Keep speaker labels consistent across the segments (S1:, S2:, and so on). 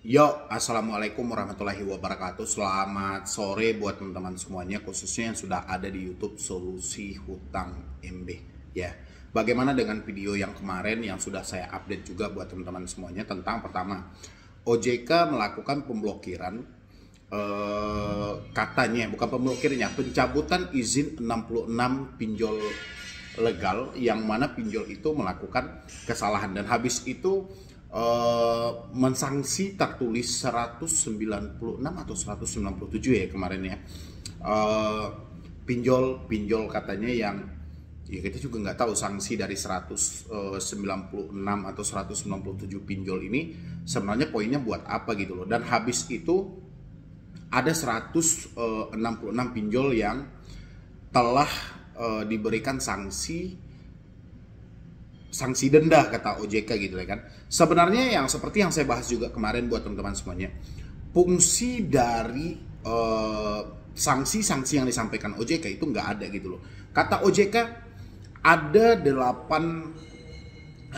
S1: Yo, assalamualaikum warahmatullahi wabarakatuh. Selamat sore buat teman-teman semuanya, khususnya yang sudah ada di YouTube Solusi Hutang MB. Ya, bagaimana dengan video yang kemarin yang sudah saya update juga buat teman-teman semuanya tentang pertama, OJK melakukan pemblokiran, katanya bukan pemblokirnya, pencabutan izin 66 pinjol legal, yang mana pinjol itu melakukan kesalahan dan habis itu mensanksi tertulis 196 atau 197 ya kemarin ya, pinjol katanya yang ya kita juga nggak tahu sanksi dari 196 atau 197 pinjol ini sebenarnya poinnya buat apa gitu loh. Dan habis itu ada 166 pinjol yang telah diberikan sanksi denda kata OJK gitu ya kan. Sebenarnya yang seperti yang saya bahas juga kemarin buat teman-teman semuanya, fungsi dari sanksi-sanksi yang disampaikan OJK itu nggak ada gitu loh. Kata OJK ada 8.271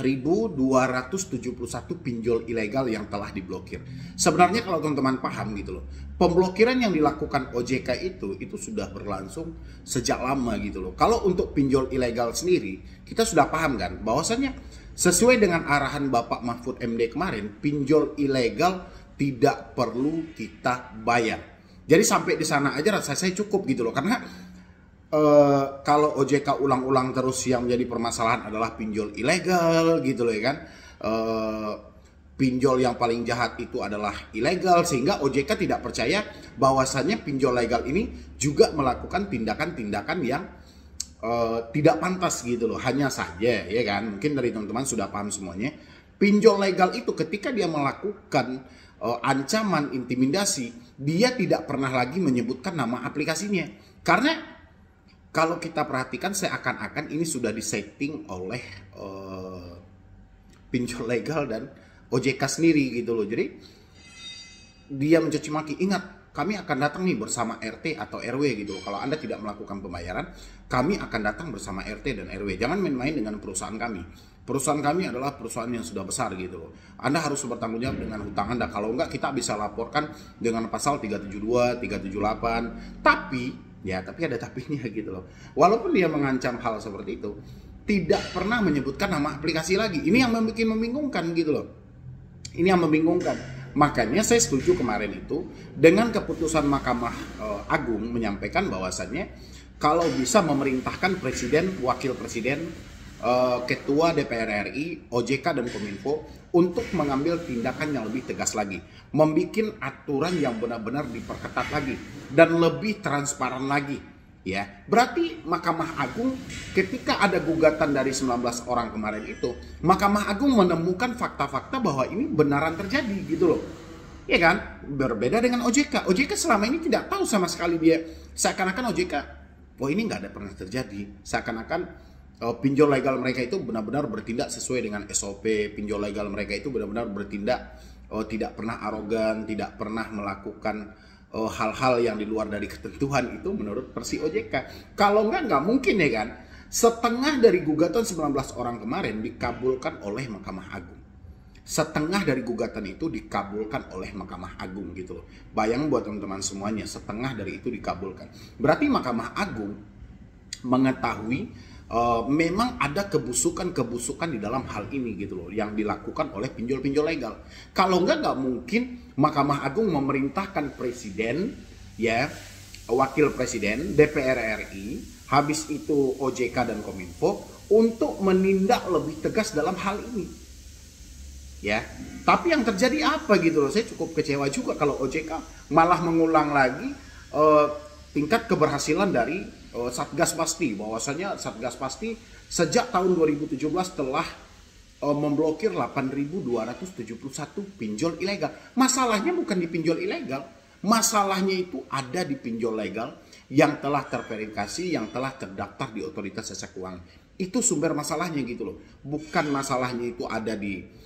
S1: pinjol ilegal yang telah diblokir. Sebenarnya kalau teman-teman paham gitu loh, pemblokiran yang dilakukan OJK itu sudah berlangsung sejak lama gitu loh. Kalau untuk pinjol ilegal sendiri, kita sudah paham kan bahwasannya sesuai dengan arahan Bapak Mahfud MD kemarin, pinjol ilegal tidak perlu kita bayar. Jadi sampai di sana aja rasa saya cukup gitu loh, karena kalau OJK ulang-ulang terus yang menjadi permasalahan adalah pinjol ilegal gitu loh ya kan. Pinjol yang paling jahat itu adalah ilegal, sehingga OJK tidak percaya bahwasannya pinjol legal ini juga melakukan tindakan-tindakan yang tidak pantas gitu loh. Hanya saja ya kan, mungkin dari teman-teman sudah paham semuanya, pinjol legal itu ketika dia melakukan ancaman intimidasi, dia tidak pernah lagi menyebutkan nama aplikasinya. Karena kalau kita perhatikan seakan-akan ini sudah disetting oleh pinjol legal dan OJK sendiri gitu loh. Jadi dia mencaci maki, ingat kami akan datang nih bersama RT atau RW gitu loh. Kalau Anda tidak melakukan pembayaran, kami akan datang bersama RT dan RW. Jangan main-main dengan perusahaan kami. Perusahaan kami adalah perusahaan yang sudah besar gitu loh. Anda harus bertanggung jawab dengan hutang Anda. Kalau enggak, kita bisa laporkan dengan pasal 372, 378. Tapi ada tapinya gitu loh. Walaupun dia mengancam hal seperti itu, tidak pernah menyebutkan nama aplikasi lagi. Ini yang membuat membingungkan gitu loh. Ini yang membingungkan. Makanya saya setuju kemarin itu dengan keputusan Mahkamah Agung menyampaikan bahwasannya kalau bisa memerintahkan presiden, wakil presiden, ketua DPR RI, OJK dan Kominfo untuk mengambil tindakan yang lebih tegas lagi, membuat aturan yang benar-benar diperketat lagi dan lebih transparan lagi. Ya, berarti Mahkamah Agung ketika ada gugatan dari 19 orang kemarin itu, Mahkamah Agung menemukan fakta-fakta bahwa ini benaran terjadi gitu loh. Ya kan? Berbeda dengan OJK. OJK selama ini tidak tahu sama sekali, dia seakan-akan OJK, oh ini nggak ada pernah terjadi. Seakan-akan pinjol legal mereka itu benar-benar bertindak sesuai dengan SOP. Pinjol legal mereka itu benar-benar bertindak tidak pernah arogan, tidak pernah melakukan hal-hal yang di luar dari ketentuan itu menurut versi OJK. Kalau nggak mungkin ya kan. Setengah dari gugatan 19 orang kemarin dikabulkan oleh Mahkamah Agung. Setengah dari gugatan itu dikabulkan oleh Mahkamah Agung gitu loh. Bayang buat teman-teman semuanya, setengah dari itu dikabulkan. Berarti Mahkamah Agung mengetahui memang ada kebusukan-kebusukan di dalam hal ini gitu loh yang dilakukan oleh pinjol-pinjol legal. Kalau nggak mungkin Mahkamah Agung memerintahkan presiden, ya, wakil presiden, DPR RI, habis itu OJK dan Kominfo untuk menindak lebih tegas dalam hal ini. Ya, tapi yang terjadi apa gitu loh? Saya cukup kecewa juga kalau OJK malah mengulang lagi tingkat keberhasilan dari Satgas Pasti, bahwasanya Satgas Pasti sejak tahun 2017 telah memblokir 8.271 pinjol ilegal. Masalahnya bukan di pinjol ilegal, masalahnya itu ada di pinjol legal yang telah terverifikasi, yang telah terdaftar di Otoritas Jasa Keuangan. Itu sumber masalahnya gitu loh. Bukan masalahnya itu ada di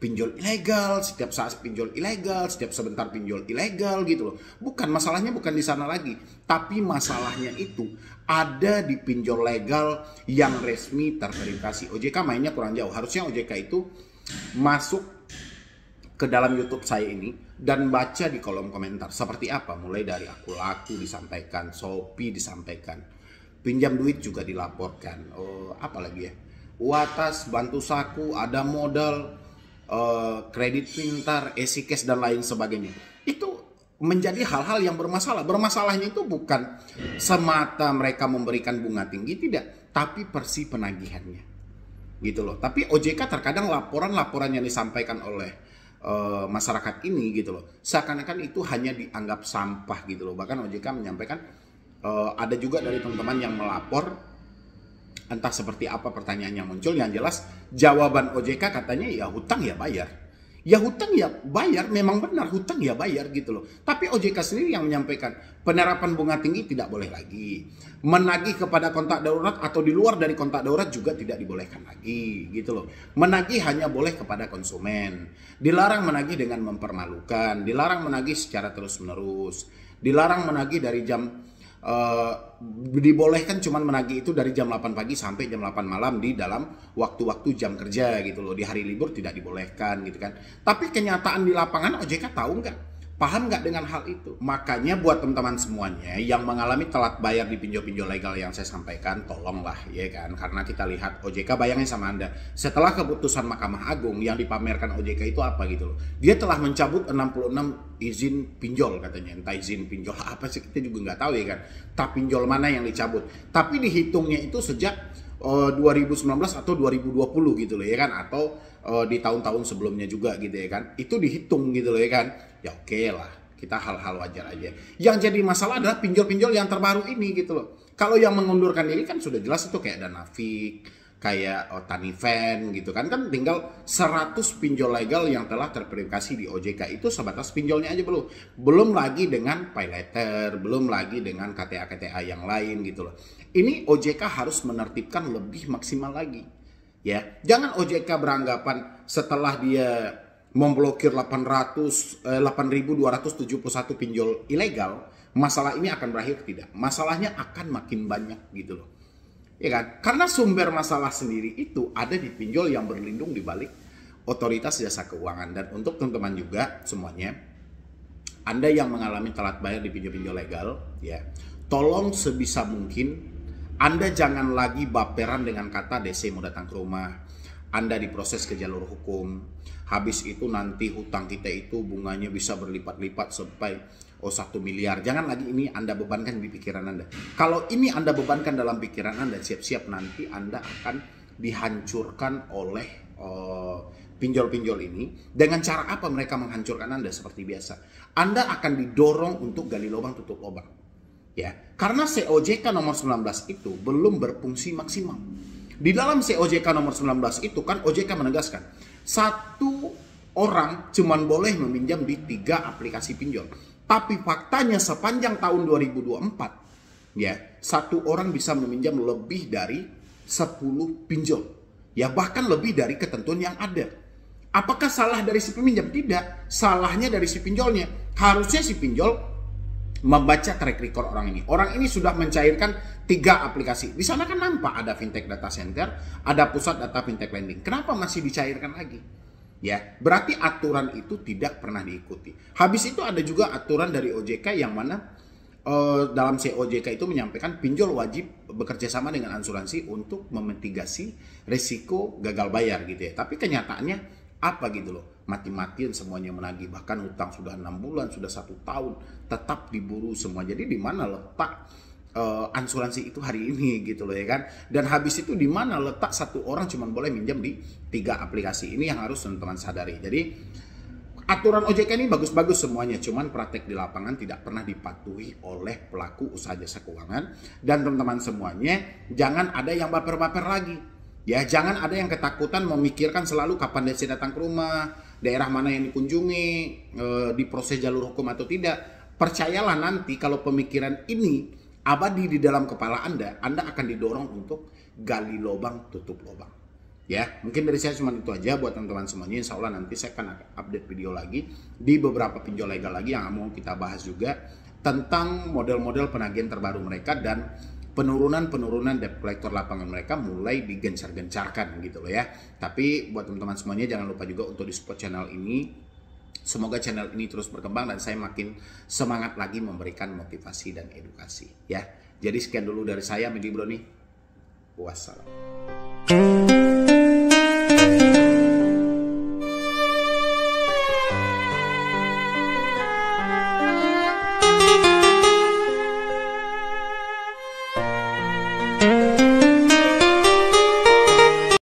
S1: pinjol ilegal, setiap saat pinjol ilegal, setiap sebentar pinjol ilegal gitu loh. Bukan, masalahnya bukan di sana lagi. Tapi masalahnya itu ada di pinjol legal yang resmi terverifikasi. OJK mainnya kurang jauh. Harusnya OJK itu masuk ke dalam YouTube saya ini dan baca di kolom komentar seperti apa, mulai dari aku laku disampaikan, Shopee disampaikan, pinjam duit juga dilaporkan, apa lagi ya, Watas, Bantu Saku, ada modal, kredit pintar, Easy Cash dan lain sebagainya. Itu menjadi hal-hal yang bermasalah. Bermasalahnya itu bukan semata mereka memberikan bunga tinggi, tidak, tapi persi penagihannya gitu loh. Tapi OJK terkadang laporan-laporan yang disampaikan oleh masyarakat ini gitu loh, seakan-akan itu hanya dianggap sampah gitu loh. Bahkan OJK menyampaikan ada juga dari teman-teman yang melapor, entah seperti apa pertanyaan yang muncul, yang jelas jawaban OJK katanya ya hutang ya bayar. Ya hutang ya bayar, memang benar hutang ya bayar gitu loh. Tapi OJK sendiri yang menyampaikan penerapan bunga tinggi tidak boleh lagi. Menagih kepada kontak darurat atau di luar dari kontak darurat juga tidak dibolehkan lagi gitu loh. Menagih hanya boleh kepada konsumen. Dilarang menagih dengan mempermalukan, dilarang menagih secara terus-menerus, dilarang menagih dari jam dibolehkan cuman menagih itu dari jam 8 pagi sampai jam 8 malam di dalam waktu-waktu jam kerja gitu loh. Di hari libur tidak dibolehkan gitu kan. Tapi kenyataan di lapangan OJK tahu nggak? Paham nggak dengan hal itu? Makanya buat teman-teman semuanya yang mengalami telat bayar di pinjol-pinjol legal yang saya sampaikan, tolonglah ya kan. Karena kita lihat OJK, bayangin sama Anda, setelah keputusan Mahkamah Agung yang dipamerkan OJK itu apa gitu loh. Dia telah mencabut 66 izin pinjol katanya. Entah izin pinjol apa sih, kita juga nggak tahu ya kan. Tak pinjol mana yang dicabut. Tapi dihitungnya itu sejak 2019 atau 2020 gitu loh ya kan. Atau di tahun-tahun sebelumnya juga gitu ya kan. Itu dihitung gitu loh ya kan. Ya oke lah, kita hal-hal wajar aja. Yang jadi masalah adalah pinjol-pinjol yang terbaru ini gitu loh. Kalau yang mengundurkan diri kan sudah jelas itu kayak Danafik, kayak Taniven gitu kan. Kan tinggal 100 pinjol legal yang telah terverifikasi di OJK, itu sebatas pinjolnya aja belum. Belum lagi dengan pay letter, belum lagi dengan KTA-KTA yang lain gitu loh. Ini OJK harus menertibkan lebih maksimal lagi. Ya, jangan OJK beranggapan setelah dia memblokir 8.271 pinjol ilegal, masalah ini akan berakhir. Tidak, masalahnya akan makin banyak gitu loh. Ya kan? Karena sumber masalah sendiri itu ada di pinjol yang berlindung di balik Otoritas Jasa Keuangan. Dan untuk teman-teman juga semuanya, Anda yang mengalami telat bayar di pinjol-pinjol legal, ya, tolong sebisa mungkin Anda jangan lagi baperan dengan kata DC mau datang ke rumah, Anda diproses ke jalur hukum. Habis itu nanti hutang kita itu bunganya bisa berlipat-lipat sampai 1 miliar. Jangan lagi ini Anda bebankan di pikiran Anda. Kalau ini Anda bebankan dalam pikiran Anda, siap-siap nanti Anda akan dihancurkan oleh pinjol-pinjol ini. Dengan cara apa mereka menghancurkan Anda? Seperti biasa, Anda akan didorong untuk gali lubang tutup lubang. Ya, karena COJK nomor 19 itu belum berfungsi maksimal. Di dalam COJK nomor 19 itu kan OJK menegaskan satu orang cuman boleh meminjam di 3 aplikasi pinjol. Tapi faktanya sepanjang tahun 2024 ya, satu orang bisa meminjam lebih dari 10 pinjol. Ya, bahkan lebih dari ketentuan yang ada. Apakah salah dari si peminjam? Tidak. Salahnya dari si pinjolnya. Harusnya si pinjol membaca track record orang ini. Orang ini sudah mencairkan 3 aplikasi. Di sana kan nampak ada fintech data center, ada pusat data fintech lending. Kenapa masih dicairkan lagi? Ya, berarti aturan itu tidak pernah diikuti. Habis itu ada juga aturan dari OJK yang mana dalam COJK itu menyampaikan pinjol wajib bekerja sama dengan asuransi untuk memitigasi risiko gagal bayar gitu ya. Tapi kenyataannya apa gitu loh? Mati-matian semuanya menagih, bahkan hutang sudah 6 bulan, sudah 1 tahun, tetap diburu semua. Jadi di mana letak asuransi itu hari ini gitu loh ya kan? Dan habis itu di mana letak satu orang cuma boleh minjam di 3 aplikasi? Ini yang harus teman-teman sadari. Jadi aturan OJK ini bagus-bagus semuanya, cuman praktek di lapangan tidak pernah dipatuhi oleh pelaku usaha jasa keuangan. Dan teman-teman semuanya, jangan ada yang baper-baper lagi. Ya, jangan ada yang ketakutan memikirkan selalu kapan DC datang ke rumah, daerah mana yang dikunjungi, diproses jalur hukum atau tidak. Percayalah nanti kalau pemikiran ini abadi di dalam kepala Anda akan didorong untuk gali lubang, tutup lubang. Ya, mungkin dari saya cuma itu aja buat teman-teman semuanya. Insya Allah nanti saya akan update video lagi di beberapa pinjol legal lagi yang mau kita bahas juga tentang model-model penagihan terbaru mereka dan penurunan debt collector lapangan mereka mulai digencar-gencarkan gitu loh ya. Tapi buat teman-teman semuanya jangan lupa juga untuk di support channel ini Semoga channel ini terus berkembang dan saya makin semangat lagi memberikan motivasi dan edukasi ya. Jadi sekian dulu dari saya, Medi Bro nih. Wassalam.